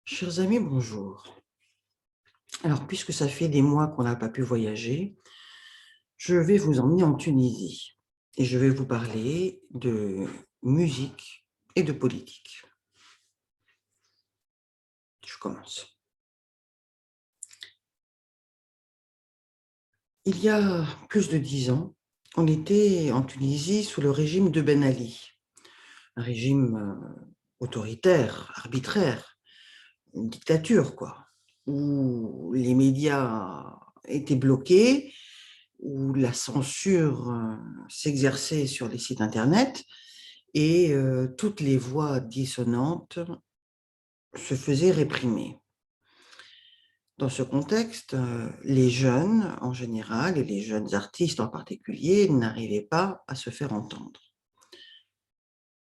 Chers amis, bonjour. Alors, puisque ça fait des mois qu'on n'a pas pu voyager, je vais vous emmener en Tunisie et je vais vous parler de musique et de politique. Je commence. Il y a plus de 10 ans, on était en Tunisie sous le régime de Ben Ali, un régime autoritaire, arbitraire, une dictature, quoi, où les médias étaient bloqués, où la censure s'exerçait sur les sites Internet et toutes les voix dissonantes se faisaient réprimer. Dans ce contexte, les jeunes en général et les jeunes artistes en particulier n'arrivaient pas à se faire entendre.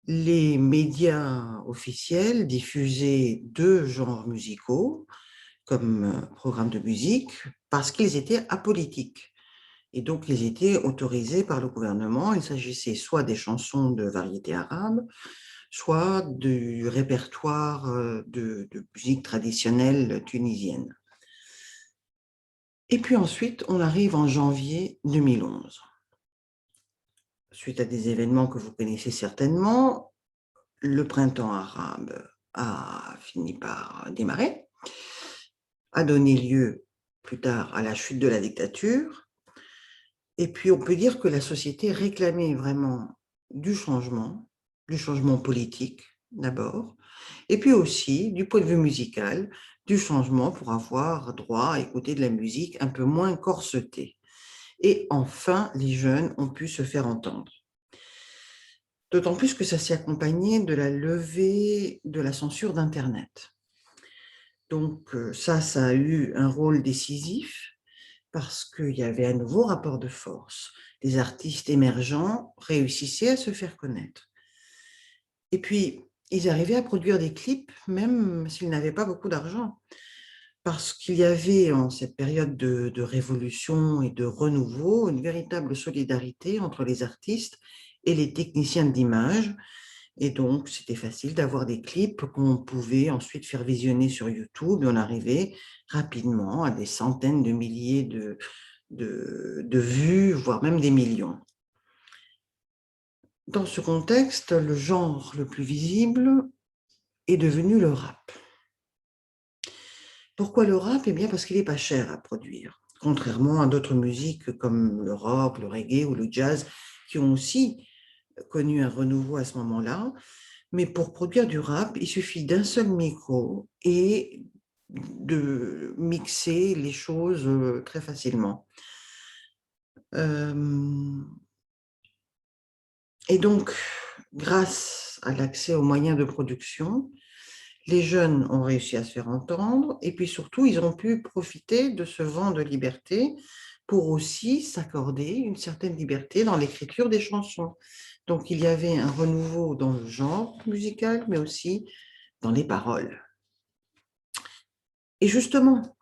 Les médias officiels diffusaient deux genres musicaux comme programme de musique parce qu'ils étaient apolitiques. Et donc, ils étaient autorisés par le gouvernement. Il s'agissait soit des chansons de variété arabe, soit du répertoire de musique traditionnelle tunisienne. Et puis ensuite, on arrive en janvier 2011. Suite à des événements que vous connaissez certainement, le printemps arabe a fini par démarrer, a donné lieu plus tard à la chute de la dictature. Et puis, on peut dire que la société réclamait vraiment du changement politique d'abord, et puis aussi, du point de vue musical, du changement pour avoir droit à écouter de la musique un peu moins corsetée. Et enfin, les jeunes ont pu se faire entendre. D'autant plus que ça s'est accompagné de la levée de la censure d'Internet. Donc ça a eu un rôle décisif parce qu'il y avait un nouveau rapport de force. Les artistes émergents réussissaient à se faire connaître. Et puis, ils arrivaient à produire des clips, même s'ils n'avaient pas beaucoup d'argent, parce qu'il y avait en cette période de révolution et de renouveau une véritable solidarité entre les artistes et les techniciens d'image. Et donc, c'était facile d'avoir des clips qu'on pouvait ensuite faire visionner sur YouTube et on arrivait rapidement à des centaines de milliers de vues, voire même des millions. Dans ce contexte, le genre le plus visible est devenu le rap. Pourquoi le rap? Eh bien, parce qu'il n'est pas cher à produire, contrairement à d'autres musiques comme le rock, le reggae ou le jazz, qui ont aussi connu un renouveau à ce moment-là. Mais pour produire du rap, il suffit d'un seul micro et de mixer les choses très facilement. Et donc, grâce à l'accès aux moyens de production, les jeunes ont réussi à se faire entendre et puis surtout, ils ont pu profiter de ce vent de liberté pour aussi s'accorder une certaine liberté dans l'écriture des chansons. Donc, il y avait un renouveau dans le genre musical, mais aussi dans les paroles. Et justement,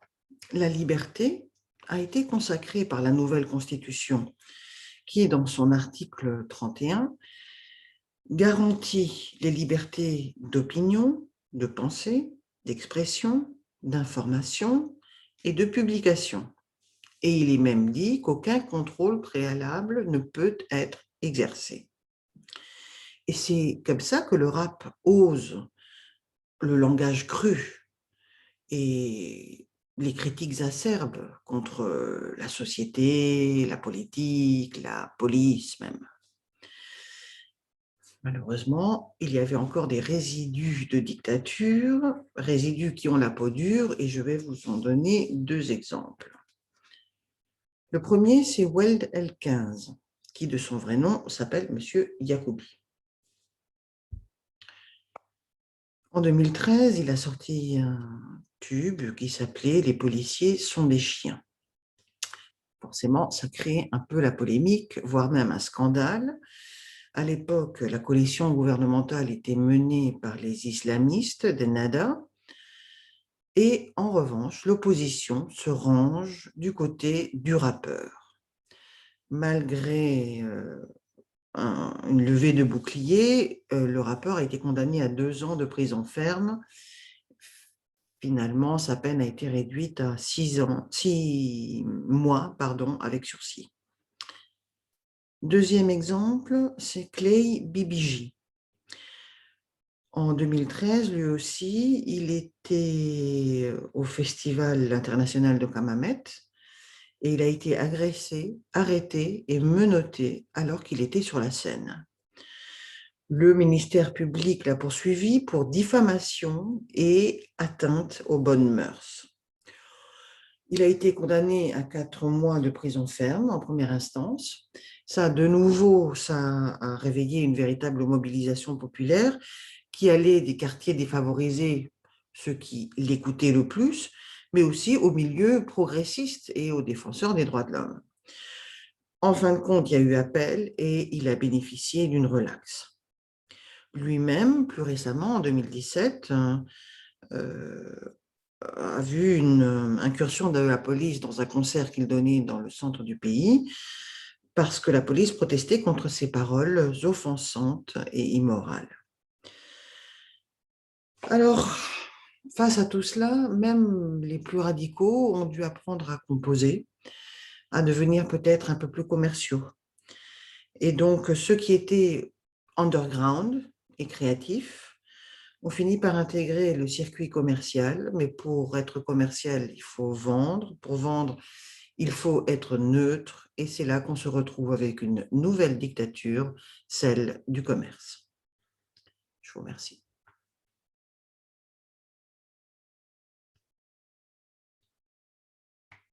la liberté a été consacrée par la nouvelle Constitution, qui, dans son article 31, garantit les libertés d'opinion, de pensée, d'expression, d'information et de publication. Et il est même dit qu'aucun contrôle préalable ne peut être exercé. Et c'est comme ça que le rap ose le langage cru et les critiques acerbes contre la société, la politique, la police même. Malheureusement, il y avait encore des résidus de dictature, résidus qui ont la peau dure, et je vais vous en donner deux exemples. Le premier, c'est Weld L15, qui de son vrai nom s'appelle Monsieur Yacoubi. En 2013, il a sorti un tube qui s'appelait « Les policiers sont des chiens ». Forcément, ça crée un peu la polémique, voire même un scandale. À l'époque, la coalition gouvernementale était menée par les islamistes d'Ennahda et en revanche, l'opposition se range du côté du rappeur. Malgré une levée de bouclier, le rappeur a été condamné à 2 ans de prison ferme Finalement, sa peine a été réduite à 6 mois, avec sursis. Deuxième exemple, c'est Clay Bibiji. En 2013, lui aussi, il était au Festival international de Hammamet et il a été agressé, arrêté et menotté alors qu'il était sur la scène. Le ministère public l'a poursuivi pour diffamation et atteinte aux bonnes mœurs. Il a été condamné à 4 mois de prison ferme en première instance. Ça, de nouveau, ça a réveillé une véritable mobilisation populaire qui allait des quartiers défavorisés, ceux qui l'écoutaient le plus, mais aussi aux milieux progressistes et aux défenseurs des droits de l'homme. En fin de compte, il y a eu appel et il a bénéficié d'une relaxe. Lui-même, plus récemment, en 2017, a vu une incursion de la police dans un concert qu'il donnait dans le centre du pays parce que la police protestait contre ses paroles offensantes et immorales. Alors, face à tout cela, même les plus radicaux ont dû apprendre à composer, à devenir peut-être un peu plus commerciaux. Et donc, ceux qui étaient underground et créatifs ont fini par intégrer le circuit commercial, mais pour être commercial, il faut vendre. Pour vendre, il faut être neutre, et c'est là qu'on se retrouve avec une nouvelle dictature, celle du commerce. Je vous remercie.